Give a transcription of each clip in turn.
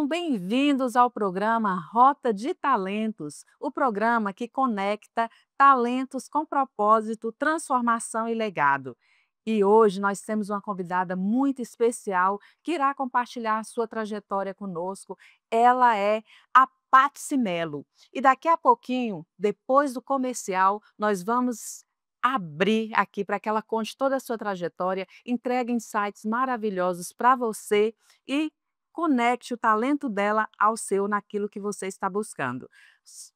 Sejam bem-vindos ao programa Rota de Talentos, o programa que conecta talentos com propósito, transformação e legado. E hoje nós temos uma convidada muito especial que irá compartilhar sua trajetória conosco. Ela é a Paty Melo. E daqui a pouquinho, depois do comercial, nós vamos abrir aqui para que ela conte toda a sua trajetória, entregue insights maravilhosos para você e conecte o talento dela ao seu naquilo que você está buscando.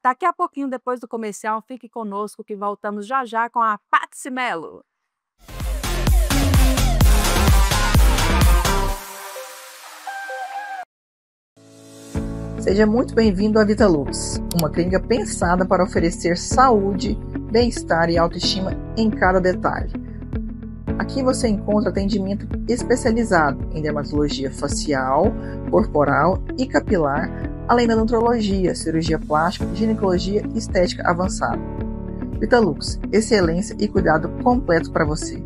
Daqui a pouquinho, depois do comercial, fique conosco que voltamos já já com a Paty Melo. Seja muito bem-vindo à Vitalux, uma clínica pensada para oferecer saúde, bem-estar e autoestima em cada detalhe. Aqui você encontra atendimento especializado em dermatologia facial, corporal e capilar, além da nutrologia, cirurgia plástica, ginecologia e estética avançada. Vitalux, excelência e cuidado completo para você.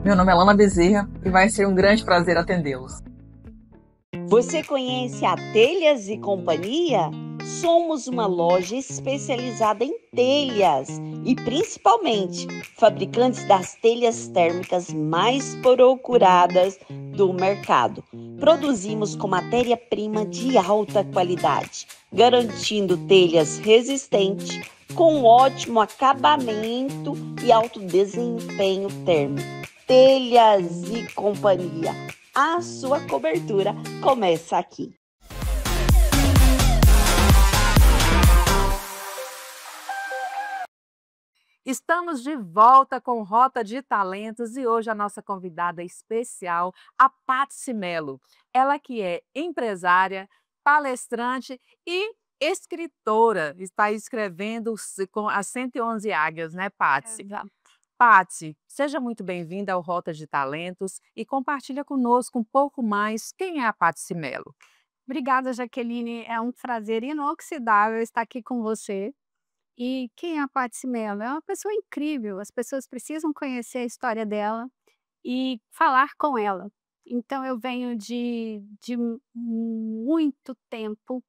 Meu nome é Lana Bezerra e vai ser um grande prazer atendê-los. Você conhece a Telhas e Companhia? Somos uma loja especializada em telhas e principalmente fabricantes das telhas térmicas mais procuradas do mercado. Produzimos com matéria-prima de alta qualidade, garantindo telhas resistentes, com ótimo acabamento e alto desempenho térmico. Telhas e Companhia. A sua cobertura começa aqui. Estamos de volta com Rota de Talentos e hoje a nossa convidada especial, a Paty Melo. Ela que é empresária, palestrante e escritora. Está escrevendo com as 111 águias, né, Paty? Exato. Paty, seja muito bem-vinda ao Rota de Talentos e compartilha conosco um pouco mais quem é a Paty Melo. Obrigada, Jaqueline. É um prazer inoxidável estar aqui com você. E quem é a Paty Melo? É uma pessoa incrível. As pessoas precisam conhecer a história dela e falar com ela. Então, eu venho de muito tempo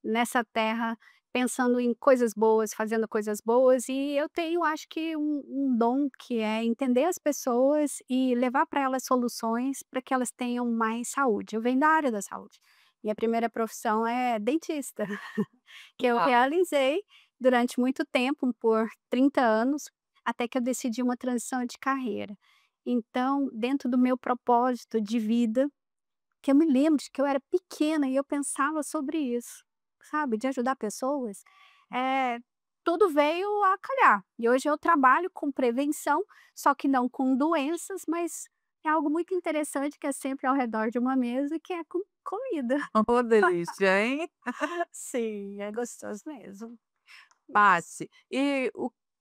nessa terra, pensando em coisas boas, fazendo coisas boas, e eu tenho, acho que, um dom que é entender as pessoas e levar para elas soluções para que elas tenham mais saúde. Eu venho da área da saúde. Minha primeira profissão é dentista, que eu Ah, realizei durante muito tempo, por 30 anos, até que eu decidi uma transição de carreira. Então, dentro do meu propósito de vida, que eu me lembro de que eu era pequena e eu pensava sobre isso, sabe, de ajudar pessoas, eh, tudo veio a calhar. E hoje eu trabalho com prevenção, só que não com doenças, mas é algo muito interessante que é sempre ao redor de uma mesa, que é com comida. ô delícia, hein? Sim, é gostoso mesmo. Paty, e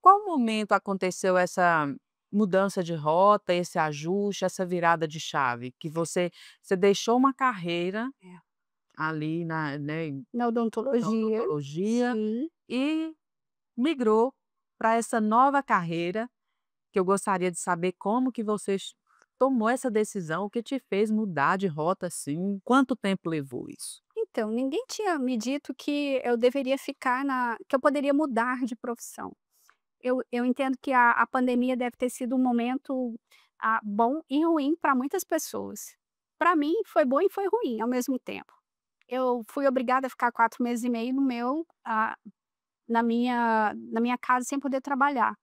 qual momento aconteceu essa mudança de rota, esse ajuste, essa virada de chave? Que você deixou uma carreira É. ali né, Na na odontologia, odontologia sim. e migrou para essa nova carreira, que eu gostaria de saber como que você tomou essa decisão, o que te fez mudar de rota assim, quanto tempo levou isso? Então, ninguém tinha me dito que eu deveria ficar que eu poderia mudar de profissão. Eu entendo que a pandemia deve ter sido um momento, bom e ruim para muitas pessoas. Para mim foi bom e foi ruim ao mesmo tempo. Eu fui obrigada a ficar 4 meses e meio na minha casa sem poder trabalhar.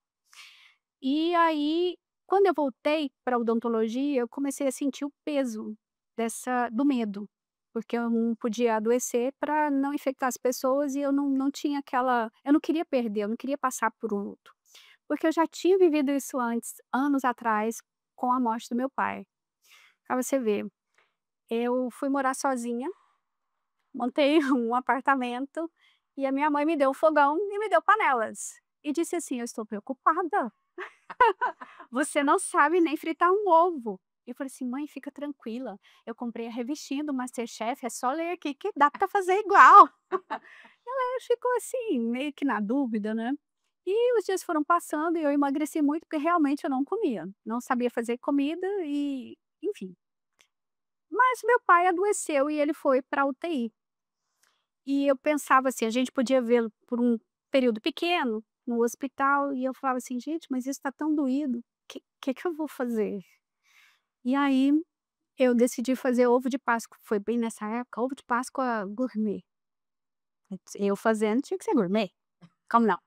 E aí, quando eu voltei pra odontologia, eu comecei a sentir o peso do medo, porque eu não podia adoecer para não infectar as pessoas e eu não tinha eu não queria perder, eu não queria passar por um luto. Porque eu já tinha vivido isso antes, anos atrás, com a morte do meu pai. Pra você ver, eu fui morar sozinha, montei um apartamento e a minha mãe me deu um fogão e me deu panelas. E disse assim: "Eu estou preocupada, você não sabe nem fritar um ovo". Eu falei assim: "Mãe, fica tranquila, eu comprei a revistinha do MasterChef, é só ler aqui que dá para fazer igual". Ela ficou assim, meio que na dúvida, né. E os dias foram passando e eu emagreci muito, porque realmente eu não comia, não sabia fazer comida e, enfim. Mas meu pai adoeceu e ele foi pra UTI. E eu pensava assim, a gente podia vê-lo por um período pequeno no hospital e eu falava assim: "Gente, mas isso tá tão doído, que eu vou fazer?". E aí eu decidi fazer ovo de Páscoa, foi bem nessa época, ovo de Páscoa gourmet. Eu fazendo tinha que ser gourmet, como não?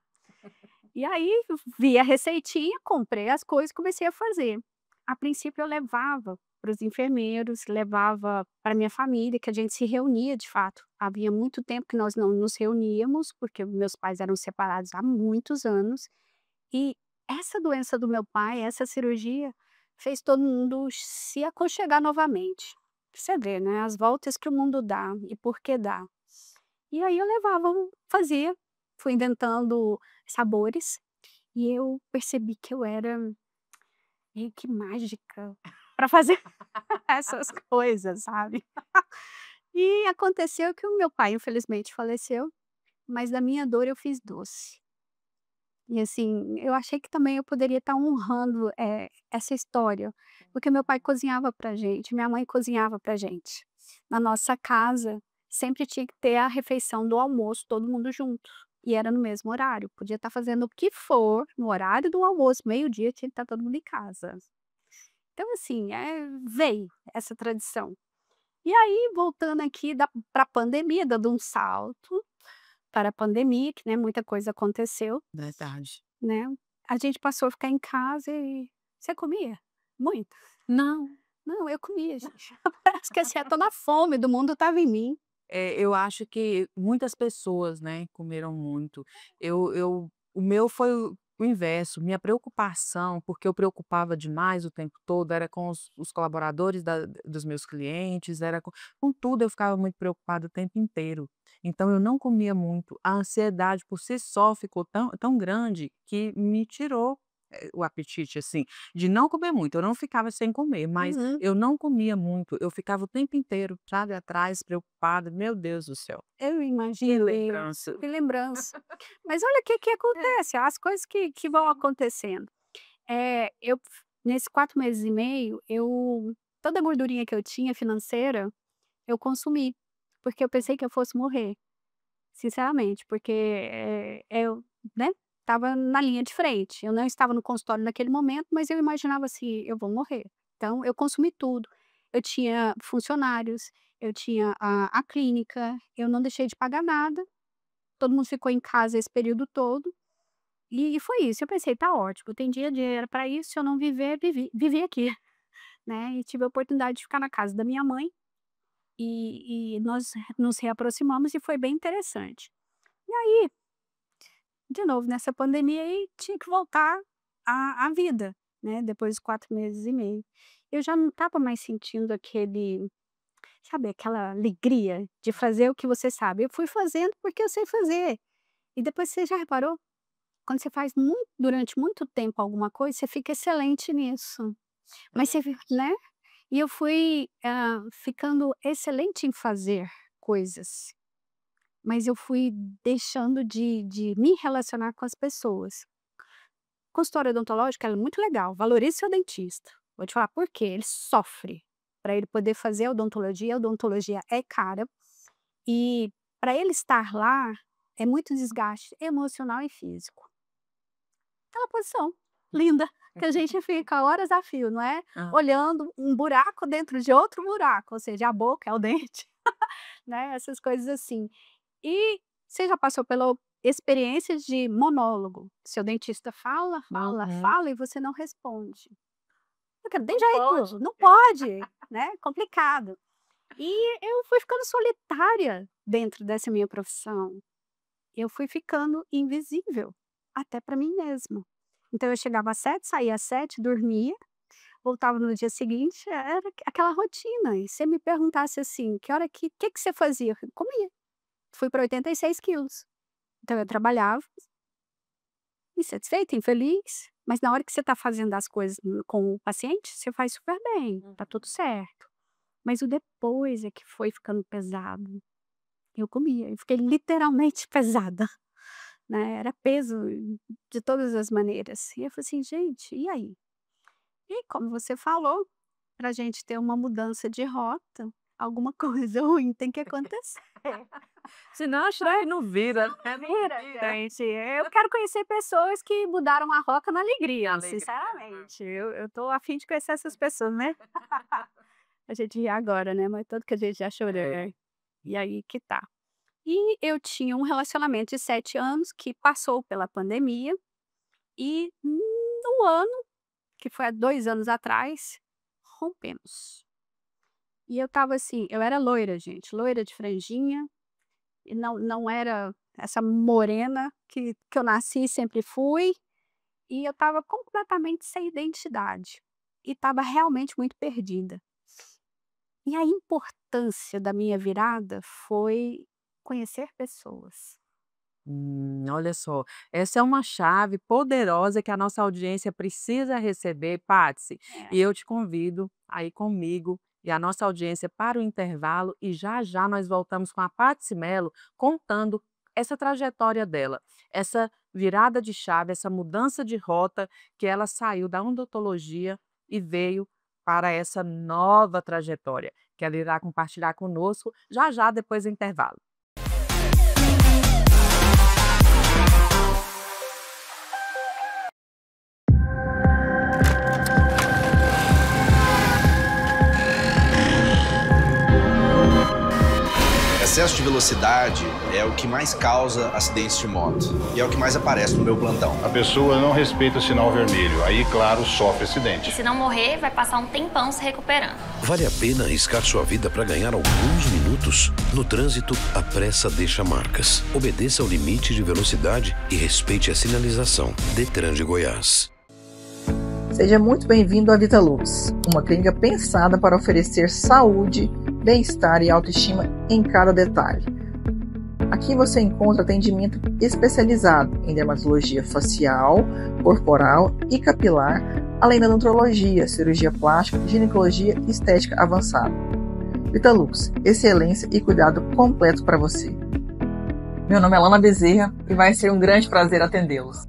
E aí eu vi a receitinha, comprei as coisas e comecei a fazer. A princípio eu levava para os enfermeiros, levava para minha família, que a gente se reunia de fato. Havia muito tempo que nós não nos reuníamos, porque meus pais eram separados há muitos anos, e essa doença do meu pai, essa cirurgia, fez todo mundo se aconchegar novamente. Você vê, né, as voltas que o mundo dá e por que dá. E aí eu levava, fazia, fui inventando sabores, e eu percebi que eu era meio que mágica para fazer essas coisas, sabe. E aconteceu que o meu pai infelizmente faleceu, mas da minha dor eu fiz doce. E assim, eu achei que também eu poderia estar honrando, essa história, porque meu pai cozinhava pra gente, minha mãe cozinhava pra gente. Na nossa casa, sempre tinha que ter a refeição do almoço, todo mundo junto, e era no mesmo horário, podia estar fazendo o que for, no horário do almoço, meio-dia, tinha que estar todo mundo em casa. Então assim, veio essa tradição. E aí voltando aqui para a pandemia, dando um salto para a pandemia, que, né, muita coisa aconteceu, Verdade. né, a gente passou a ficar em casa e você comia? Muito? Não. Não, eu comia gente. Parece que assim, toda a fome do mundo estava em mim. Eu acho que muitas pessoas, né, comeram muito. O meu foi o inverso, minha preocupação, porque eu preocupava demais o tempo todo, era com os colaboradores dos meus clientes, era com tudo eu ficava muito preocupada o tempo inteiro. Então eu não comia muito, a ansiedade por si só ficou tão grande que me tirou, o apetite, assim, de não comer muito, eu não ficava sem comer, mas Uhum. eu não comia muito, eu ficava o tempo inteiro, sabe, atrás, preocupada, meu Deus do céu. Eu Que imagino, lembrança. que lembrança. Mas olha o que que acontece, as coisas que vão acontecendo. Eu nesses 4 meses e meio, eu toda a gordurinha que eu tinha financeira, eu consumi, porque eu pensei que eu fosse morrer, sinceramente, porque, eu, né, estava na linha de frente. Eu não estava no consultório naquele momento, mas eu imaginava assim: "Eu vou morrer". Então eu consumi tudo. Eu tinha funcionários, eu tinha a clínica, eu não deixei de pagar nada, todo mundo ficou em casa esse período todo, e foi isso. Eu pensei: "Tá ótimo, tem dinheiro para isso, se eu não viver, vivi aqui", né. E tive a oportunidade de ficar na casa da minha mãe, e nós nos reaproximamos e foi bem interessante. E aí, de novo, nessa pandemia aí, tinha que voltar à vida, né, depois de 4 meses e meio. Eu já não estava mais sentindo aquele, sabe, aquela alegria de fazer o que você sabe. Eu fui fazendo porque eu sei fazer. E depois você já reparou? Quando você faz durante muito tempo alguma coisa, você fica excelente nisso. É Mas você vi verdade. né? E eu fui, ficando excelente em fazer coisas, mas eu fui deixando de me relacionar com as pessoas. Consultório odontológico, ela é muito legal, valorize seu dentista. Vou te falar por quê, ele sofre para ele poder fazer a odontologia é cara, e para ele estar lá, é muito desgaste emocional e físico. Aquela posição linda, que a gente fica horas a fio, não é, Hã. olhando um buraco dentro de outro buraco, ou seja, a boca é o dente, né, essas coisas assim. E você já passou pela experiência de monólogo, seu dentista fala, fala, Uhum. fala e você não responde. Porque não tem Não pode. jeito, não pode, né, complicado. E eu fui ficando solitária dentro dessa minha profissão. Eu fui ficando invisível, até para mim mesma. Então eu chegava às 7, saía às 7, dormia, voltava no dia seguinte, era aquela rotina. E se você me perguntasse assim: "Que hora que você fazia?" Eu comia. Fui para 86 quilos. Então eu trabalhava, insatisfeita, infeliz, mas na hora que você está fazendo as coisas com o paciente, você faz super bem, tá tudo certo. Mas o depois é que foi ficando pesado. Eu comia, eu fiquei literalmente pesada, né, era peso de todas as maneiras. E eu falei assim: "Gente, e aí?". E como você falou, pra gente ter uma mudança de rota, alguma coisa ruim tem que acontecer. Senão a chave não vira, né? Não Vira, vira. gente. Eu quero conhecer pessoas que mudaram a rota na alegria, Na alegria. sinceramente. Eu tô a fim de conhecer essas pessoas, né. A gente ri agora, né, mas tanto que a gente já chorou. E aí que tá. E eu tinha um relacionamento de 7 anos que passou pela pandemia e no ano, que foi há 2 anos atrás, rompemos. E eu estava assim, eu era loira, gente, loira de franjinha, e não era essa morena que eu nasci e sempre fui, e eu estava completamente sem identidade, e estava realmente muito perdida. E a importância da minha virada foi conhecer pessoas. Olha só, essa é uma chave poderosa que a nossa audiência precisa receber, Patsy. É. E eu te convido a ir comigo e a nossa audiência para o intervalo e já já nós voltamos com a Patsy Mello contando essa trajetória dela, essa virada de chave, essa mudança de rota que ela saiu da odontologia e veio para essa nova trajetória que ela irá compartilhar conosco já já depois do intervalo. Excesso de velocidade é o que mais causa acidentes de moto e é o que mais aparece no meu plantão. A pessoa não respeita o sinal vermelho, aí, claro, sofre E acidente. se não morrer, vai passar um tempão se recuperando. Vale a pena arriscar sua vida para ganhar alguns minutos? No trânsito, a pressa deixa marcas. Obedeça ao limite de velocidade e respeite a sinalização. Detran de Goiás. Seja muito bem-vindo à Vitalux, uma clínica pensada para oferecer saúde, bem-estar e autoestima em cada detalhe. Aqui você encontra atendimento especializado em dermatologia facial, corporal e capilar, além da odontologia, cirurgia plástica, ginecologia e estética avançada. Vitalux, excelência e cuidado completo para você. Meu nome é Lana Bezerra e vai ser um grande prazer atendê-los.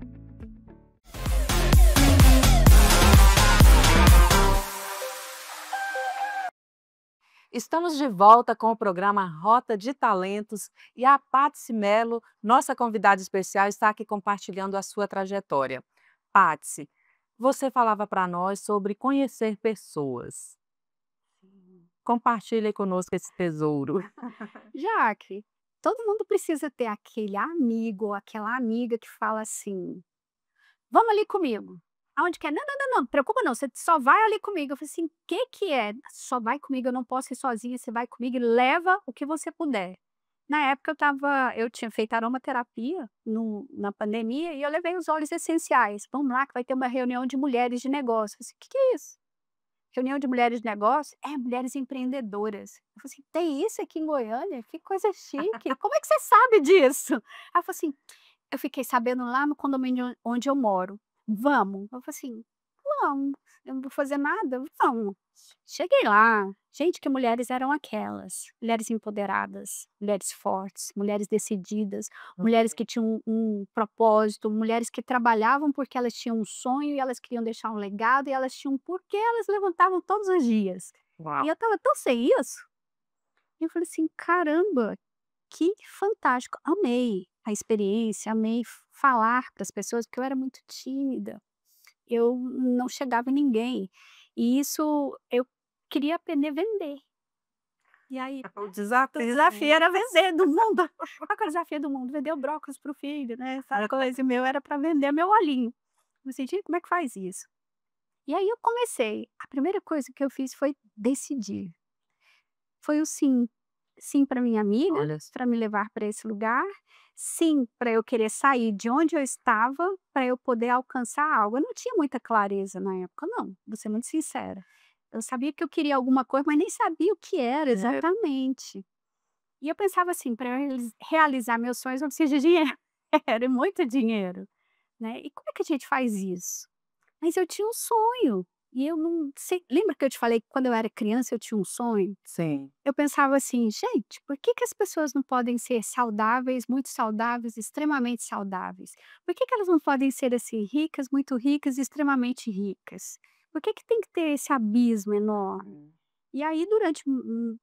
Estamos de volta com o programa Rota de Talentos e a Patsy Mello, nossa convidada especial, está aqui compartilhando a sua trajetória. Patsy, você falava para nós sobre conhecer pessoas. Compartilhe conosco esse tesouro. Jaque, todo mundo precisa ter aquele amigo ou aquela amiga que fala assim: "Vamos ali comigo". Aonde quer? "Não, não, não, não, preocupa não, você só vai ali comigo". Eu falei assim: Que é? "Só vai comigo, eu não posso ir sozinha, você vai comigo e leva o que você puder". Na época eu tinha feito aromaterapia na pandemia e eu levei os óleos essenciais. "Vamos lá que vai ter uma reunião de mulheres de negócio". Eu falei assim: Que é isso?" Reunião de mulheres de negócio? É, mulheres empreendedoras. Eu falei assim: "Tem isso aqui em Goiânia? Que coisa chique. Como é que você sabe disso?" Ela falou assim: "Eu fiquei sabendo lá no condomínio onde eu moro. Vamos?" Eu falei assim: "Vamos, eu não vou fazer nada, vamos". Cheguei lá, gente, que mulheres eram aquelas? Mulheres empoderadas, mulheres fortes, mulheres decididas, mulheres que tinham um propósito, mulheres que trabalhavam porque elas tinham um sonho e elas queriam deixar um legado e elas tinham um porquê elas levantavam todos os dias. Uau. E eu estava tão sem isso, e eu falei assim: "Caramba, que fantástico". Amei a experiência, amei falar para as pessoas, porque eu era muito tímida. Eu não chegava em ninguém. E isso eu queria aprender a vender. E aí, O o desafio. desafio era vender do mundo. Qual que era o desafio do mundo? Vender o brócolis para o filho, né, essa coisa. E o meu era para vender meu olhinho. Eu falei: "Gente, como é que faz isso?". E aí eu comecei. A primeira coisa que eu fiz foi decidir. Foi o sim. Sim para minha amiga, Olha só. para me levar para esse lugar. Sim para eu querer sair de onde eu estava, para eu poder alcançar algo. Eu não tinha muita clareza na época não, vou ser muito sincera. Eu sabia que eu queria alguma coisa, mas nem sabia o que era exatamente. E eu pensava assim: para eu realizar meus sonhos eu preciso de dinheiro. Era muito dinheiro, né. E como é que a gente faz isso? Mas eu tinha um sonho, e eu não sei, lembra que eu te falei que quando eu era criança eu tinha um sonho? Sim. Eu pensava assim: "Gente, por que que as pessoas não podem ser saudáveis, muito saudáveis, extremamente saudáveis? Por que que elas não podem ser, assim, ricas, muito ricas e extremamente ricas? Por que que tem que ter esse abismo enorme? E aí, durante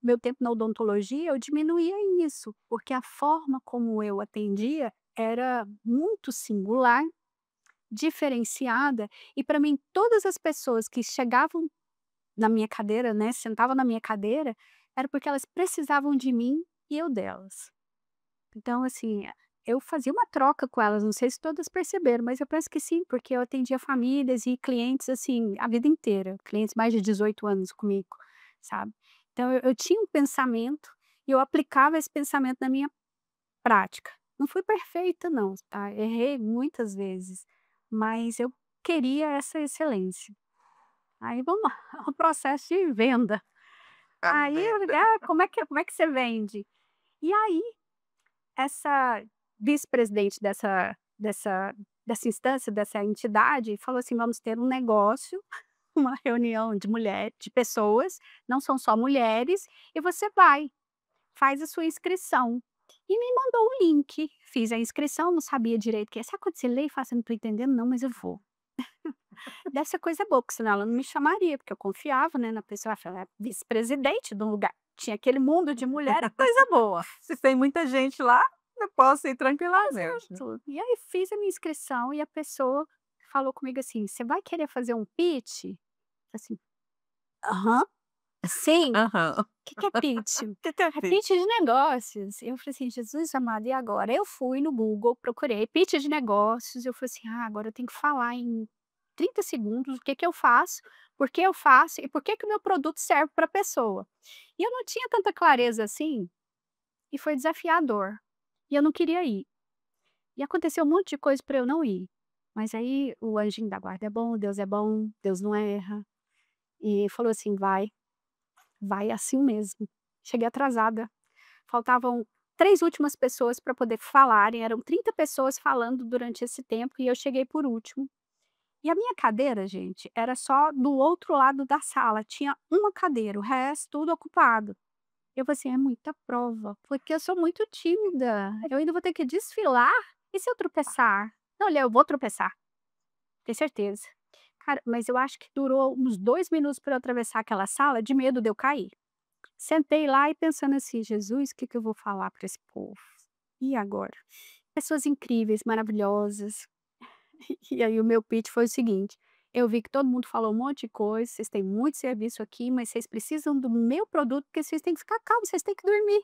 meu tempo na odontologia, eu diminuía isso, porque a forma como eu atendia era muito singular, diferenciada, e para mim todas as pessoas que chegavam na minha cadeira, né, sentavam na minha cadeira, era porque elas precisavam de mim e eu delas. Então, assim, eu fazia uma troca com elas, não sei se todas perceberam, mas eu penso que sim, porque eu atendia famílias e clientes, assim, a vida inteira, clientes mais de 18 anos comigo, sabe. Então eu tinha um pensamento e eu aplicava esse pensamento na minha prática. Não fui perfeita não, tá, errei muitas vezes, mas eu queria essa excelência. Aí vamos lá, o processo de venda. Aí eu como é que você vende? E aí essa vice-presidente dessa instância, dessa entidade, falou assim: "Vamos ter um negócio, uma reunião de pessoas, não são só mulheres, e você vai, faz a sua inscrição". E me mandou o link, fiz a inscrição, não sabia direito o que é. Sabe quando você lê e fala assim: "Não estou entendendo não, mas eu vou". Deve ser coisa boa, porque senão ela não me chamaria, porque eu confiava, né, na pessoa. Ela falou: "É vice-presidente do lugar". Tinha aquele mundo de mulher, é coisa boa. Se tem muita gente lá, eu posso ir tranquilamente. Exato. E aí fiz a minha inscrição e a pessoa falou comigo assim: "Você vai querer fazer um pitch?" Assim: "Aham, sim, o Aham. que é pitch?" Que é "É pitch? pitch de negócios". Eu falei assim: "Jesus amado, e agora?". Eu fui no Google, procurei pitch de negócios, eu falei assim: "Ah, agora eu tenho que falar em 30 segundos o que que eu faço, por que eu faço e por que que o meu produto serve para a pessoa". E eu não tinha tanta clareza assim, e foi desafiador, e eu não queria ir. E aconteceu um monte de coisa para eu não ir. Mas aí o anjinho da guarda é bom, Deus não erra. E falou assim: "Vai, vai assim mesmo". Cheguei atrasada, faltavam 3 últimas pessoas para poder falarem, eram 30 pessoas falando durante esse tempo e eu cheguei por último. E a minha cadeira, gente, era só do outro lado da sala, tinha uma cadeira, o resto tudo ocupado. Eu falei assim: "É muita prova, porque eu sou muito tímida, eu ainda vou ter que desfilar, e se eu tropeçar?". Não, olha, eu vou tropeçar, tenho certeza. Cara, mas eu acho que durou uns 2 minutos para eu atravessar aquela sala de medo de eu cair. Sentei lá e pensando assim: "Jesus, o que que eu vou falar para esse povo? E agora?". Pessoas incríveis, maravilhosas. E aí o meu pitch foi o seguinte: "Eu vi que todo mundo falou um monte de coisa, vocês têm muito serviço aqui, mas vocês precisam do meu produto, porque vocês têm que ficar calmos, vocês têm que dormir.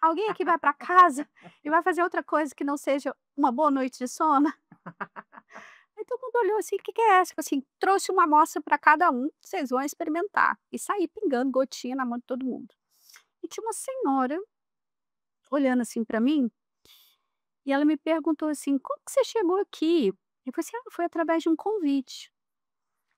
Alguém aqui vai para casa e vai fazer outra coisa que não seja uma boa noite de sono?". Aí todo mundo olhou assim: "Que é essa?". Eu falei assim: "Trouxe uma amostra para cada um, vocês vão experimentar". E saí pingando gotinha na mão de todo mundo. E tinha uma senhora olhando assim para mim, e ela me perguntou assim: "Como que você chegou aqui?". Eu falei assim: "Ah, foi através de um convite".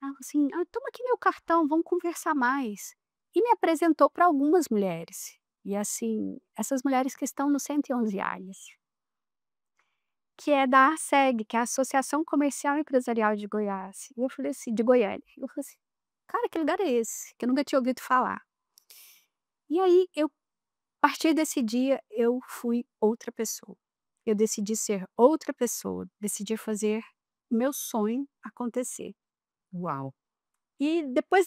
Ela falou assim: "Ah, toma aqui meu cartão, vamos conversar mais". E me apresentou para algumas mulheres. E assim, essas mulheres que estão no 111 Áreas, que é da ARSEG, que é a Associação Comercial e Empresarial de Goiás. E eu falei assim, de Goiânia. Eu falei assim: "Cara, que lugar é esse?", que eu nunca tinha ouvido falar. E aí eu, a partir desse dia, eu fui outra pessoa. Eu decidi ser outra pessoa, decidi fazer o meu sonho acontecer. Uau! E depois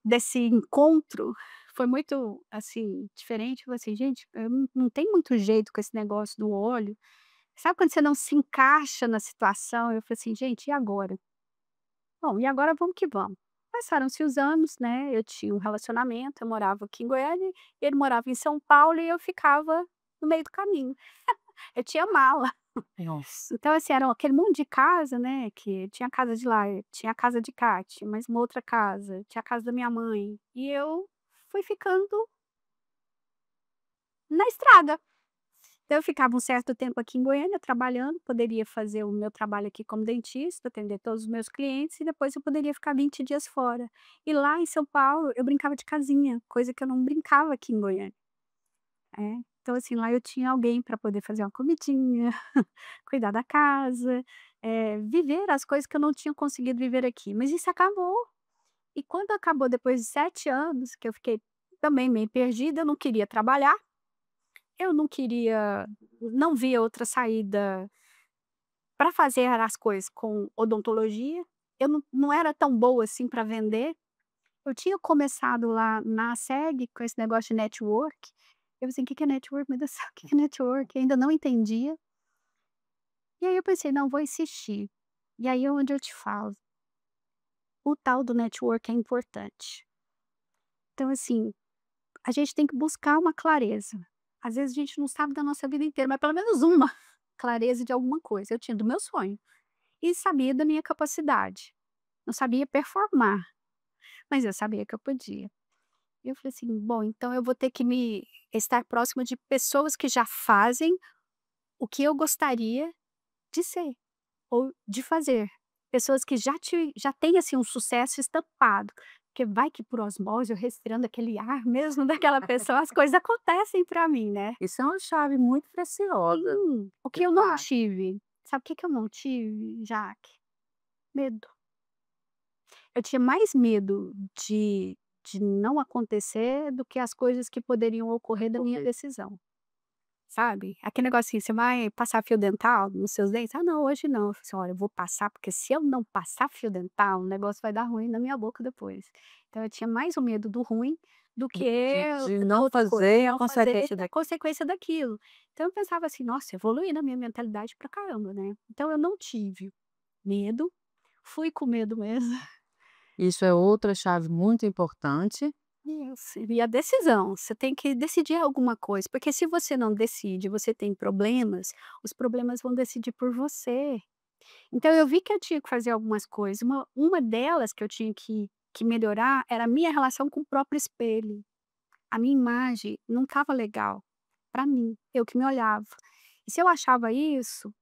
desse encontro, foi muito, assim, diferente. Eu falei assim: "Gente, eu não tenho muito jeito com esse negócio do olho". Sabe quando você não se encaixa na situação? Eu falei assim: "Gente, e agora?". Bom, e agora vamos que vamos. Passaram-se os anos, né, eu tinha um relacionamento, eu morava aqui em Goiânia, ele morava em São Paulo e eu ficava no meio do caminho. Eu tinha mala. Nossa. Então, assim, era aquele monte de casa, né, que tinha a casa de lá, tinha a casa de cá, tinha mais uma outra casa, tinha a casa da minha mãe, e eu fui ficando na estrada. Então eu ficava um certo tempo aqui em Goiânia trabalhando, poderia fazer o meu trabalho aqui como dentista, atender todos os meus clientes e depois eu poderia ficar 20 dias fora. E lá em São Paulo eu brincava de casinha, coisa que eu não brincava aqui em Goiânia. É, então assim, lá eu tinha alguém para poder fazer uma comidinha, cuidar da casa, viver as coisas que eu não tinha conseguido viver aqui, mas isso acabou. E quando acabou depois de 7 anos, que eu fiquei também meio perdida, eu não queria trabalhar, eu não via outra saída para fazer as coisas com odontologia, eu não era tão boa assim para vender. Eu tinha começado lá na SEG com esse negócio de network. Eu assim: "O que que é network? Meu Deus do céu, o que que é network?" Ainda não entendia. E aí eu pensei: "Não, vou insistir". E aí é onde eu te falo, o tal do network é importante. Então assim, a gente tem que buscar uma clareza. Às vezes a gente não sabe da nossa vida inteira, mas pelo menos uma clareza de alguma coisa. Eu tinha do meu sonho e sabia da minha capacidade. Não sabia performar, mas eu sabia que eu podia. E eu falei assim: "Bom, então eu vou ter que me estar próxima de pessoas que já fazem o que eu gostaria de ser ou de fazer". Pessoas que já têm, assim, um sucesso estampado, porque vai que por osmose, eu respirando aquele ar mesmo daquela pessoa, as coisas acontecem para mim, né. Isso é uma chave muito preciosa, Sim, o que de eu não fato. tive, sabe o que que eu não tive, Jaque? Medo. Eu tinha mais medo de não acontecer do que as coisas que poderiam ocorrer da minha decisão, sabe. Aquele negocinho, você vai passar fio dental nos seus dentes? "Ah não, hoje não". Eu falei assim: "Olha, eu vou passar, porque se eu não passar fio dental, o negócio vai dar ruim na minha boca depois". Então eu tinha mais o medo do ruim do De que de da não outra coisa, fazer a não fazer consequência a da consequência daquilo. Então eu pensava assim: "Nossa, evoluí na minha mentalidade pra caramba, né". Então eu não tive medo, fui com medo mesmo. isso é outra chave muito importante. Isso, e a decisão, você tem que decidir alguma coisa, porque se você não decide, você tem problemas, os problemas vão decidir por você. Então eu vi que eu tinha que fazer algumas coisas, uma delas que eu tinha que melhorar era a minha relação com o próprio espelho. A minha imagem não estava legal, para mim, eu que me olhava. E se eu achava isso,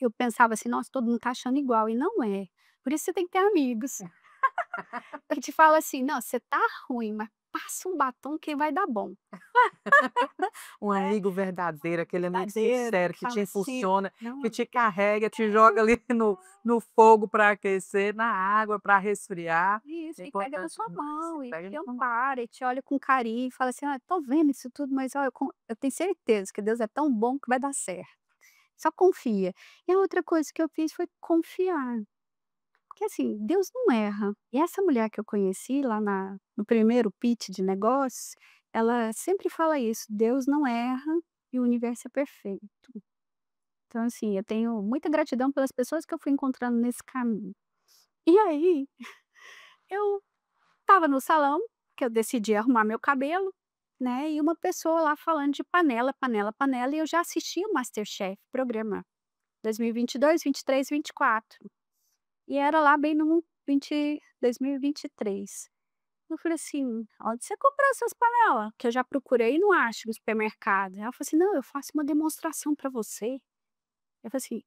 eu pensava assim: "Nossa, todo mundo tá achando igual", e não é. Por isso você tem que ter amigos. Que te fala assim: "Não, você tá ruim, mas passa um batom que vai dar bom". Um amigo verdadeiro, aquele amigo Verdadeiro, sincero que que te fala assim: impulsiona, "Não, que te carrega, te joga ali no fogo para aquecer, na água para resfriar. isso", É e pega na importante sua demais. mão e Pega te na sua mão. ampara e te olha com carinho e fala assim: "Ah, tô vendo isso tudo, mas olha, eu tenho certeza que Deus é tão bom que vai dar certo. Só confia". E a outra coisa que eu fiz foi confiar, porque assim, Deus não erra. E essa mulher que eu conheci lá no primeiro pitch de negócios, ela sempre fala isso: "Deus não erra e o universo é perfeito". Então, assim, eu tenho muita gratidão pelas pessoas que eu fui encontrando nesse caminho. E aí, eu estava no salão, que eu decidi arrumar meu cabelo, né, e uma pessoa lá falando de panela, panela, panela, e eu já assisti o MasterChef, programa 2022, 23, 24. E era lá bem no 2023. Eu falei assim: "Onde você comprou essas panelas? Que eu já procurei e não acho no supermercado". Ela falou assim: "Não, eu faço uma demonstração para você". Eu falei assim: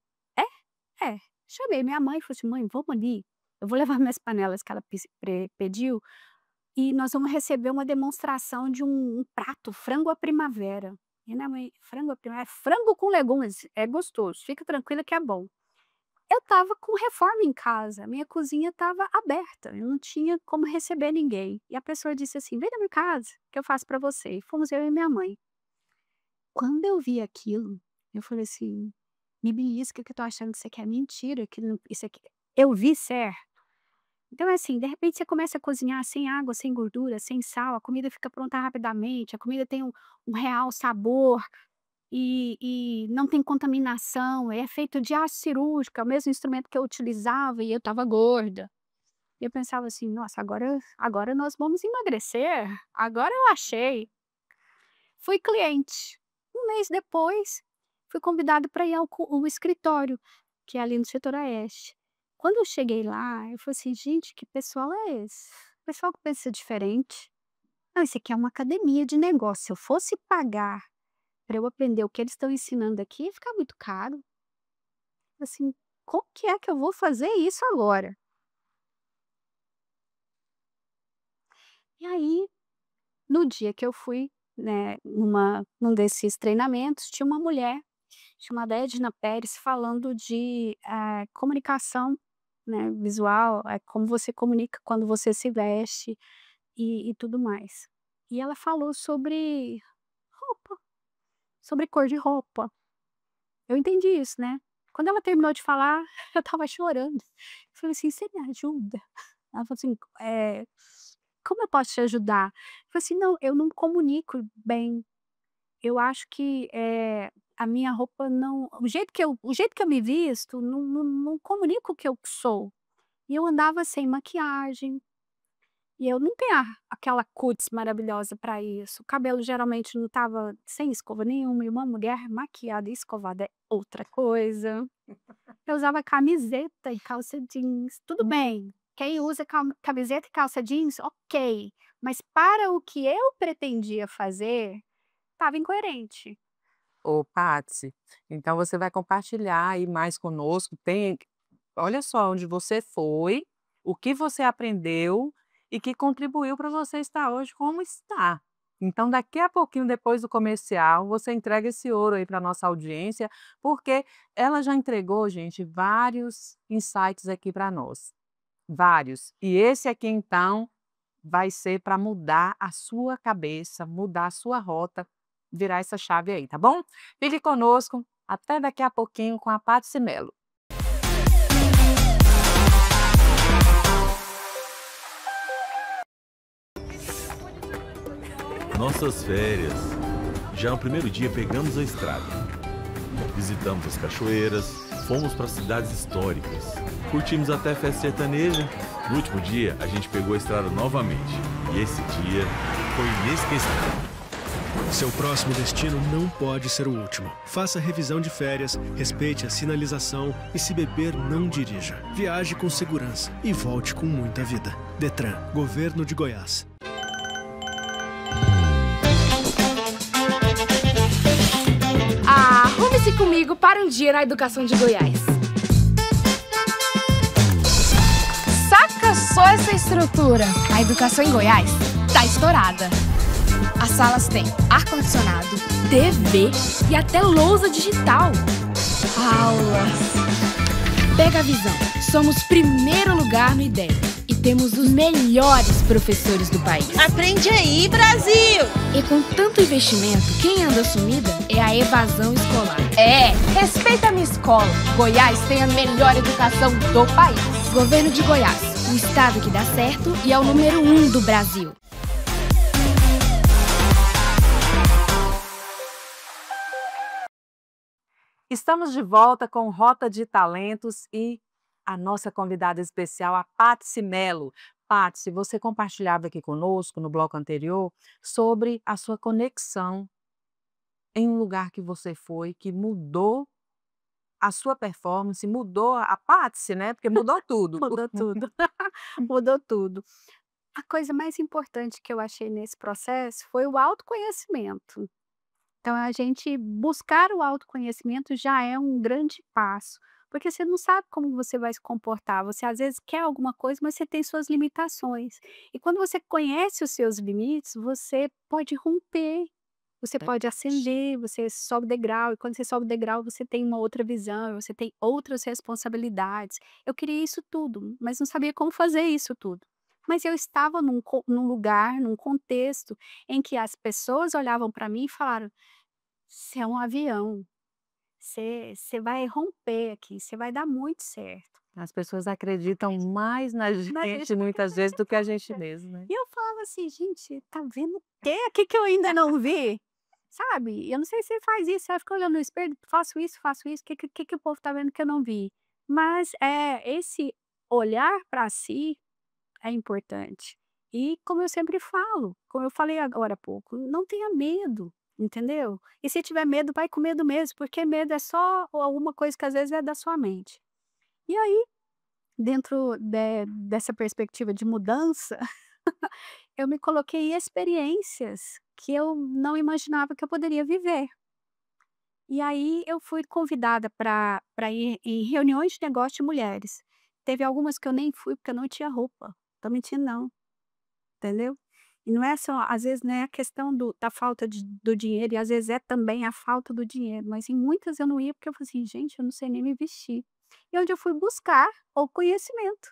"É?". Chamei minha mãe e falei assim: "Mãe, vamos ali, eu vou levar minhas panelas que ela pediu, e nós vamos receber uma demonstração de um prato, frango à primavera". E minha mãe: "Frango à primavera? Frango com legumes, é gostoso, fica tranquila que é bom". Eu estava com reforma em casa, minha cozinha estava aberta, eu não tinha como receber ninguém. E a pessoa disse assim: "Vem na minha casa, que eu faço para você". E fomos eu e minha mãe. Quando eu vi aquilo, eu falei assim: "Me belisca que eu tô achando que isso aqui é mentira, que não isso aqui", eu vi certo. Então é assim, de repente você começa a cozinhar sem água, sem gordura, sem sal, a comida fica pronta rapidamente, a comida tem um real sabor e não tem contaminação, é feito de aço cirúrgico, é o mesmo instrumento que eu utilizava e eu estava gorda. E eu pensava assim: "Nossa, agora nós vamos emagrecer, agora eu achei". Fui cliente. Um mês depois, fui convidada para ir ao escritório, que é ali no setor oeste. Quando eu cheguei lá, eu falei assim: "Gente, que pessoal é esse? Pessoal que pensa diferente. Não, isso aqui é uma academia de negócio, se eu fosse pagar para eu aprender o que eles estão ensinando aqui, ia ficar muito caro". Assim, como que é que eu vou fazer isso agora? E aí, no dia que eu fui, né, num desses treinamentos, tinha uma mulher chamada Edna Pérez falando de, comunicação, né, visual, como você comunica quando você se veste e tudo mais. E ela falou sobre roupa, sobre cor de roupa. Eu entendi isso, né. Quando ela terminou de falar, eu estava chorando. Eu falei assim: "Você me ajuda?" Ela falou assim: como eu posso te ajudar?" Eu falei assim: "Não, eu não comunico bem. Eu acho que, a minha roupa não o jeito que eu me visto não comunica o que eu sou". E eu andava sem maquiagem, e eu não tenho aquela cutis maravilhosa para isso. O cabelo geralmente não estava sem escova nenhuma, e uma mulher maquiada e escovada é outra coisa. Eu usava camiseta e calça jeans, tudo bem, quem usa camiseta e calça jeans, ok, mas para o que eu pretendia fazer, estava incoerente. Ô, Patsy, então você vai compartilhar aí mais conosco. Olha só onde você foi, o que você aprendeu e que contribuiu para você estar hoje como está. Então, daqui a pouquinho, depois do comercial, você entrega esse ouro aí para nossa audiência, porque ela já entregou, gente, vários insights aqui para nós. Vários. E esse aqui, então, vai ser para mudar a sua cabeça, mudar a sua rota, virar essa chave aí, tá bom? Fique conosco, até daqui a pouquinho com a Patsy Mello. Nossas férias. Já no primeiro dia pegamos a estrada. Visitamos as cachoeiras, fomos para cidades históricas, curtimos até festa sertaneja. No último dia, a gente pegou a estrada novamente. E esse dia foi inesquecível. Seu próximo destino não pode ser o último. Faça revisão de férias, respeite a sinalização e, se beber, não dirija. Viaje com segurança e volte com muita vida. Detran, Governo de Goiás. Arrume-se comigo para um dia na educação de Goiás. Saca só essa estrutura. A educação em Goiás tá estourada. As salas têm ar-condicionado, TV e até lousa digital. Aulas. Pega a visão. Somos primeiro lugar no IDEB e temos os melhores professores do país. Aprende aí, Brasil! E com tanto investimento, quem anda sumida é a evasão escolar. Respeita a minha escola. Goiás tem a melhor educação do país. Governo de Goiás, o estado que dá certo e é o número 1 do Brasil. Estamos de volta com Rota de Talentos e a nossa convidada especial, a Patsy Mello. Patsy, você compartilhava aqui conosco no bloco anterior sobre a sua conexão em um lugar que você foi, que mudou a sua performance, mudou a Patsy, né? Porque mudou tudo. Mudou tudo. Mudou tudo. A coisa mais importante que eu achei nesse processo foi o autoconhecimento. Então, a gente buscar o autoconhecimento já é um grande passo, porque você não sabe como você vai se comportar. Você às vezes quer alguma coisa, mas você tem suas limitações. E quando você conhece os seus limites, você pode romper, você pode ascender, você sobe degrau, e quando você sobe degrau, você tem uma outra visão, você tem outras responsabilidades. Eu queria isso tudo, mas não sabia como fazer isso tudo. Mas eu estava num lugar, num contexto em que as pessoas olhavam para mim e falaram: "Você é um avião, você vai romper aqui, você vai dar muito certo". As pessoas acreditam mais na Na gente gente muitas vezes do que a gente mesmo, né? E eu falava assim: "Gente, tá vendo o quê aqui que eu ainda não vi?", sabe? Eu não sei se você faz isso, você fica olhando no espelho, faço isso, o que o povo tá vendo que eu não vi? Mas, esse olhar para si é importante. E como eu sempre falo, como eu falei agora há pouco, não tenha medo, entendeu? E se tiver medo, vai com medo mesmo, porque medo é só alguma coisa que às vezes é da sua mente. E aí, dentro dessa perspectiva de mudança, eu me coloquei em experiências que eu não imaginava que eu poderia viver. E aí eu fui convidada para ir em reuniões de negócio de mulheres. Teve algumas que eu nem fui porque eu não tinha roupa. Tô mentindo não, entendeu? E não é só, às vezes não é a questão da falta do dinheiro, e às vezes é também a falta do dinheiro, mas em muitas eu não ia porque eu falei assim: "Gente, eu não sei nem me vestir". E onde eu fui buscar o conhecimento.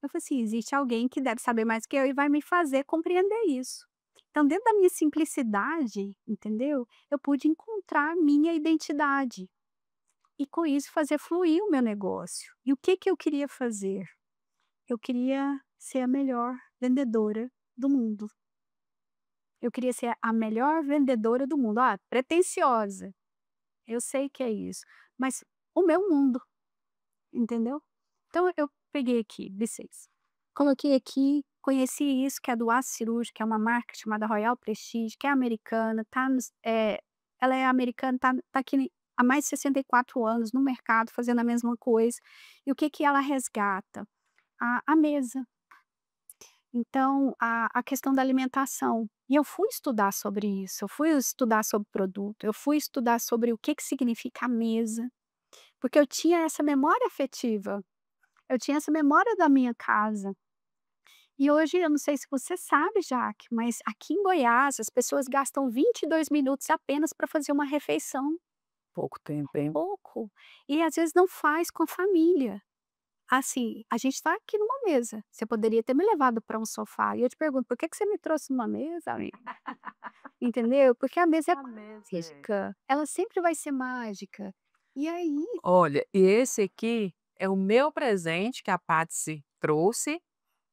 Eu falei assim: "Existe alguém que deve saber mais que eu e vai me fazer compreender isso". Então, dentro da minha simplicidade, entendeu? Eu pude encontrar minha identidade. e com isso fazer fluir o meu negócio. E o que que eu queria fazer? Eu queria ser a melhor vendedora do mundo. Eu queria ser a melhor vendedora do mundo. Ah, pretensiosa, eu sei que é isso, mas o meu mundo, entendeu? Então eu peguei aqui, B6, coloquei aqui, conheci isso, que é do aço cirúrgico, que é uma marca chamada Royal Prestige, que é americana, ela é americana, tá aqui há mais de 64 anos no mercado fazendo a mesma coisa. E o que que ela resgata? A mesa. Então, a questão da alimentação. E eu fui estudar sobre isso, eu fui estudar sobre produto, eu fui estudar sobre o que que significa a mesa, porque eu tinha essa memória afetiva, eu tinha essa memória da minha casa. E hoje, eu não sei se você sabe, Jaque, mas aqui em Goiás as pessoas gastam 22 minutos apenas para fazer uma refeição. Pouco tempo, hein? Pouco. E às vezes não faz com a família. Assim, a gente está aqui numa mesa, você poderia ter me levado para um sofá, e eu te pergunto: "Por que que você me trouxe numa mesa, amiga?" Entendeu? Porque a mesa é A mesa, é. mágica, ela sempre vai ser mágica. E aí Olha, e esse aqui é o meu presente que a Patsy trouxe,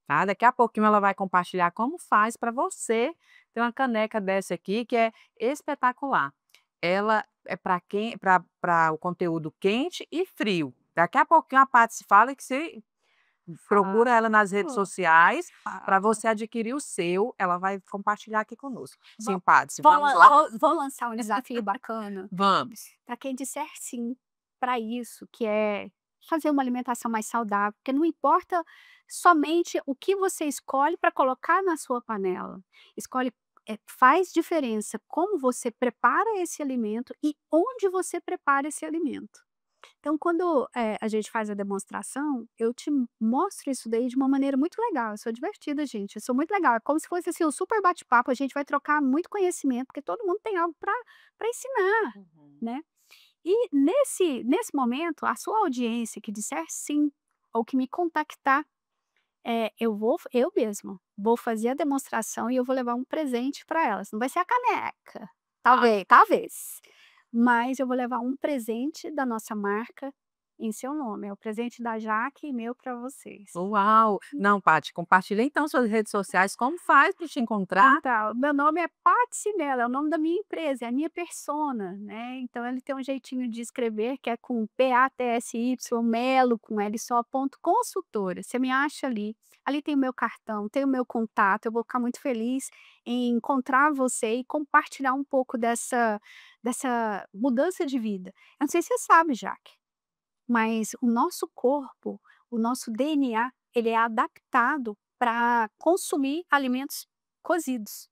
tá? Daqui a pouquinho ela vai compartilhar como faz para você ter uma caneca dessa aqui, que é espetacular. Ela é para quem para o conteúdo quente e frio. Daqui a pouquinho a Patsy fala que você procura ela nas redes Falo, sociais para falo. você adquirir o seu, ela vai compartilhar aqui conosco. Sim, Va Patsy, vou vamos lan lá? vou lançar um desafio bacana Vamos. para quem disser sim para isso, que é fazer uma alimentação mais saudável, porque não importa somente o que você escolhe para colocar na sua panela, escolhe faz diferença como você prepara esse alimento e onde você prepara esse alimento. Então quando, a gente faz a demonstração, eu te mostro isso daí de uma maneira muito legal, eu sou divertida, gente, eu sou muito legal, é como se fosse, assim, um super bate-papo, a gente vai trocar muito conhecimento, porque todo mundo tem algo para ensinar, né. E nesse momento, a sua audiência que disser sim, ou que me contactar, eu mesma vou fazer a demonstração e eu vou levar um presente para elas. Não vai ser a caneca, talvez, mas eu vou levar um presente da nossa marca em seu nome, é o presente da Jaque e meu para vocês. Uau! Não, Paty, compartilha então suas redes sociais, como faz para te encontrar? Então, meu nome é Patsy Mello, é o nome da minha empresa, é a minha persona, né, então ele tem um jeitinho de escrever que é com Patsy, Mello com L só, ponto consultora, você me acha ali. Ali tem o meu cartão, tem o meu contato, eu vou ficar muito feliz em encontrar você e compartilhar um pouco dessa mudança de vida. Eu não sei se você sabe, Jaque, mas o nosso corpo, o nosso DNA, ele é adaptado para consumir alimentos cozidos.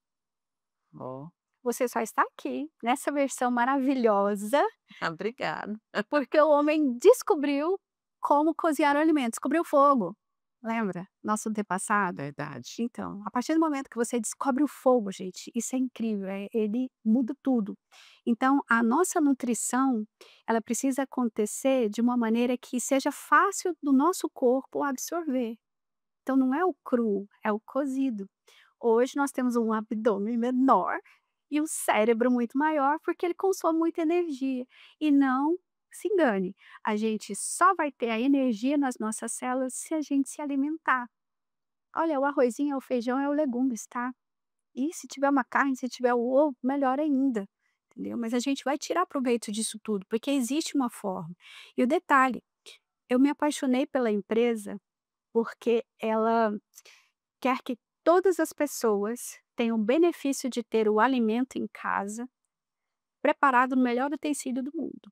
Ó. Você só está aqui, nessa versão maravilhosa, Obrigada. porque o homem descobriu como cozinhar o alimento, descobriu o fogo. Lembra? Nosso antepassado? Verdade. Então, a partir do momento que você descobre o fogo, gente, isso é incrível, ele muda tudo. Então, a nossa nutrição, ela precisa acontecer de uma maneira que seja fácil do nosso corpo absorver. Então, não é o cru, é o cozido. Hoje nós temos um abdômen menor e um cérebro muito maior, porque ele consome muita energia. E não se engane, a gente só vai ter a energia nas nossas células se a gente se alimentar. Olha, o arrozinho, é o feijão, é o legumes, tá? E se tiver uma carne, se tiver o ovo, melhor ainda, entendeu? Mas a gente vai tirar proveito disso tudo, porque existe uma forma. E o detalhe, eu me apaixonei pela empresa porque ela quer que todas as pessoas tenham o benefício de ter o alimento em casa, preparado no melhor utensílio do mundo.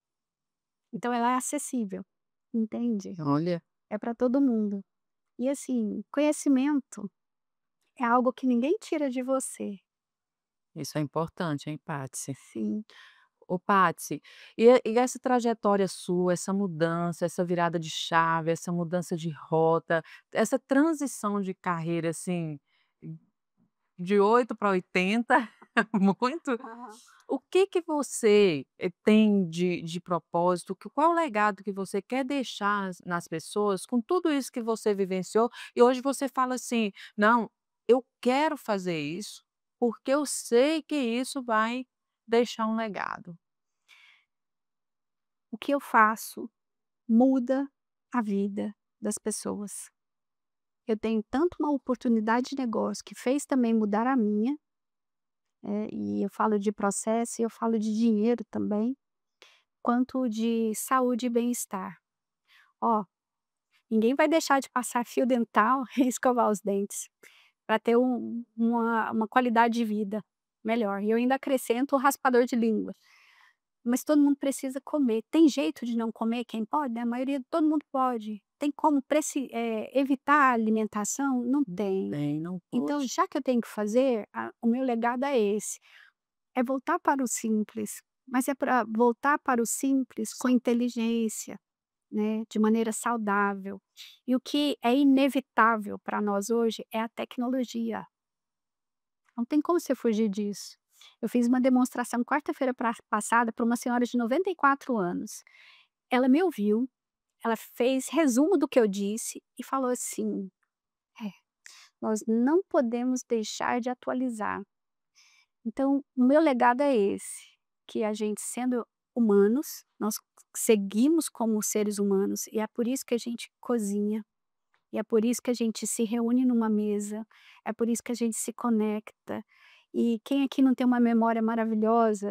Então ela é acessível, entende? Olha. É para todo mundo. E assim, conhecimento é algo que ninguém tira de você. Isso é importante, hein, Patsy? Sim. Ô, Patsy, e essa trajetória sua, essa mudança, essa virada de chave, essa mudança de rota, essa transição de carreira, assim, de 8 para 80, muito. Aham. O que que você, tem de propósito, qual o legado que você quer deixar nas pessoas com tudo isso que você vivenciou e hoje você fala assim: "Não, eu quero fazer isso, porque eu sei que isso vai deixar um legado"? o que eu faço muda a vida das pessoas. Eu tenho tanto uma oportunidade de negócio que fez também mudar a minha, e eu falo de processo e eu falo de dinheiro também, quanto de saúde e bem-estar. Ó, ninguém vai deixar de passar fio dental e escovar os dentes para ter uma qualidade de vida melhor. E eu ainda acrescento o raspador de língua. Mas todo mundo precisa comer. Tem jeito de não comer quem pode, né? A maioria, todo mundo pode. Tem como evitar a alimentação? Não tem. Não Então, pode. já que eu tenho que fazer, o meu legado é esse. É voltar para o simples, mas é para voltar para o simples com inteligência, né? De maneira saudável. E o que é inevitável para nós hoje é a tecnologia. Não tem como você fugir disso. Eu fiz uma demonstração quarta-feira passada para uma senhora de 94 anos. Ela me ouviu, ela fez resumo do que eu disse e falou assim: nós não podemos deixar de atualizar. Então, o meu legado é esse, que a gente, sendo humanos, nós seguimos como seres humanos e é por isso que a gente cozinha, e é por isso que a gente se reúne numa mesa, é por isso que a gente se conecta. E quem aqui não tem uma memória maravilhosa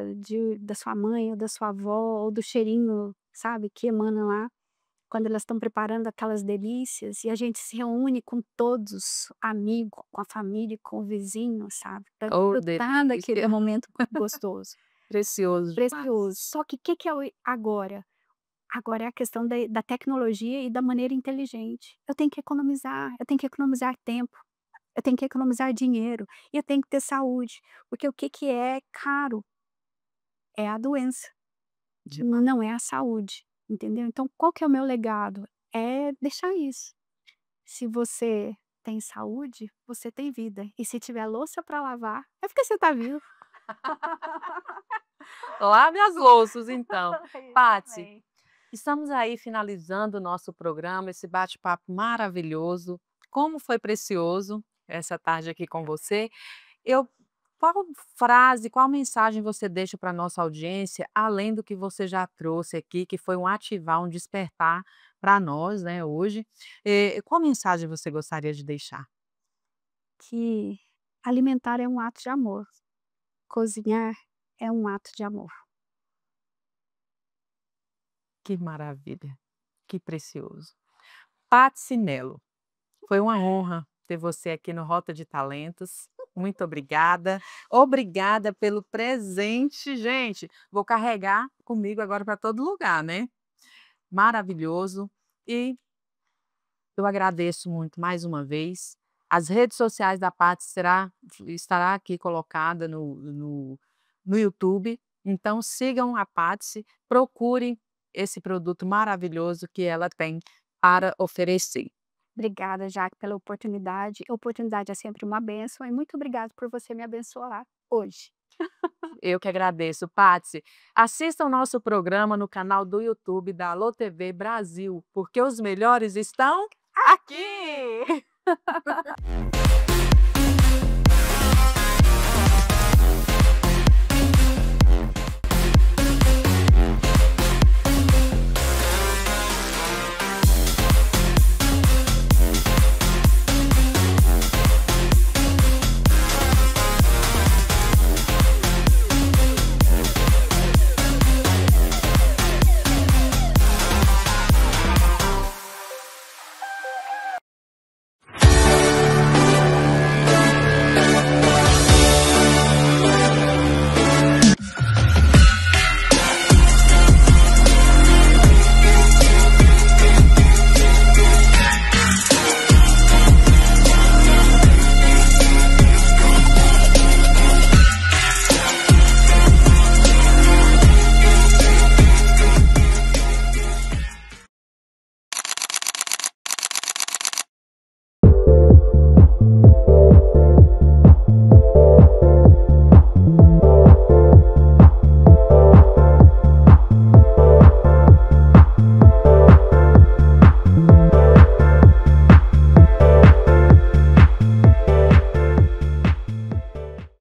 da sua mãe ou da sua avó, ou do cheirinho, sabe, que emana lá, quando elas estão preparando aquelas delícias, e a gente se reúne com todos, amigo, com a família, com o vizinho, sabe, para desfrutar daquele momento gostoso. Precioso. Precioso. Só que o que é agora? Agora é a questão da tecnologia e da maneira inteligente. Eu tenho que economizar tempo, eu tenho que economizar dinheiro, e eu tenho que ter saúde, porque o que é caro? É a doença, não é a saúde, entendeu? Então qual que é o meu legado? É deixar isso. Se você tem saúde, você tem vida, e se tiver louça para lavar, é porque você está vivo. Lave as louças, então. Paty, estamos aí finalizando o nosso programa, esse bate-papo maravilhoso. Como foi precioso essa tarde aqui com você. Qual frase, qual mensagem você deixa para a nossa audiência, além do que você já trouxe aqui, que foi um ativar, um despertar para nós, né, hoje. Qual mensagem você gostaria de deixar? Que alimentar é um ato de amor. Cozinhar é um ato de amor. Que maravilha, que precioso. Paty Cinello, foi uma honra ter você aqui no Rota de Talentos. Muito obrigada. Obrigada pelo presente, gente. Vou carregar comigo agora para todo lugar, né? Maravilhoso. E eu agradeço muito mais uma vez. As redes sociais da Paty estará aqui colocada no YouTube. Então sigam a Paty, procurem esse produto maravilhoso que ela tem para oferecer. Obrigada, Jaque, pela oportunidade. A oportunidade é sempre uma bênção e muito obrigada por você me abençoar hoje. Eu que agradeço, Paty. Assista o nosso programa no canal do YouTube da Alô TV Brasil, porque os melhores estão aqui!